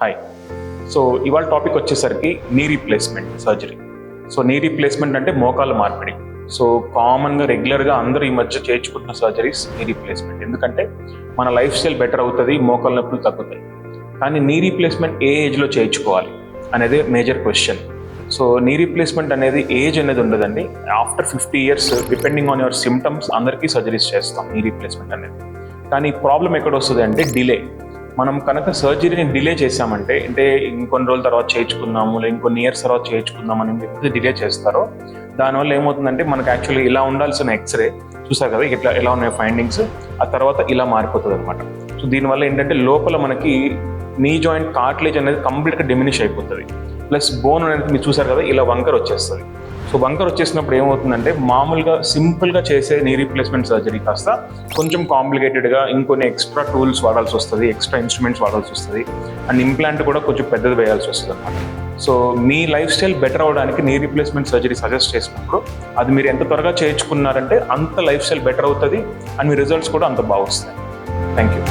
Hi. So ఇవాళ topic వచ్చేసరికి knee replacement surgery. So knee replacement అంటే మోకాళ్ళ మార్పిడి. సో కామన్గా రెగ్యులర్గా అందరూ ఈ మధ్య చేయించుకుంటున్న సర్జరీస్ నీ రీప్లేస్మెంట్. ఎందుకంటే మన లైఫ్ స్టైల్ బెటర్ అవుతుంది, మోకాళ్ళ నొప్పులు తగ్గుతాయి. కానీ నీ రీప్లేస్మెంట్ ఏ ఏజ్లో చేయించుకోవాలి అనేది major question. So knee replacement అనేది ఏజ్ అనేది ఉండదండి. After 50 years depending on your symptoms అందరికీ సర్జరీస్ చేస్తాం నీ రీప్లేస్మెంట్ అనేది. కానీ ప్రాబ్లం ఎక్కడ వస్తుంది అంటే డిలే. మనం కనుక సర్జరీని డిలే చేసామంటే, అంటే ఇంకొన్ని రోజుల తర్వాత చేయించుకుందాము లేదా ఇంకొన్ని ఇయర్స్ తర్వాత చేయించుకుందాం అని ఎప్పుడు డిలే చేస్తారో దానివల్ల ఏమవుతుందంటే మనకు యాక్చువల్లీ ఇలా ఉండాల్సిన ఎక్స్రే చూసారు కదా ఇట్లా ఎలా ఉన్నాయి ఫైండింగ్స్, ఆ తర్వాత ఇలా మారిపోతుంది అనమాట. సో దీనివల్ల ఏంటంటే లోపల మనకి నీ జాయింట్ కార్టిలేజ్ అనేది కంప్లీట్గా డిమినిష్ అయిపోతుంది. ప్లస్ బోన్ అనేది మీరు చూసారు కదా ఇలా వంకర్ వచ్చేస్తుంది. సో వంకర్ వచ్చేసినప్పుడు ఏమవుతుందంటే మామూలుగా సింపుల్గా చేసే నీ రీప్లేస్మెంట్ సర్జరీ కాస్త కొంచెం కాంప్లికేటెడ్గా ఇంకొన్ని ఎక్స్ట్రా టూల్స్ వాడాల్సి వస్తుంది, ఎక్స్ట్రా ఇన్స్ట్రుమెంట్స్ వాడాల్సి వస్తుంది, అండ్ ఇంప్లాంట్ కూడా కొంచెం పెద్దది వేయాల్సి వస్తుంది అనమాట. సో మీ లైఫ్ స్టైల్ బెటర్ అవడానికి నీ రీప్లేస్మెంట్ సర్జరీ సజెస్ట్ చేసినప్పుడు అది మీరు ఎంత త్వరగా చేయించుకున్నారంటే అంత లైఫ్ స్టైల్ బెటర్ అవుతుంది అండ్ మీ రిజల్ట్స్ కూడా అంత బాగా వస్తాయి. Thank you.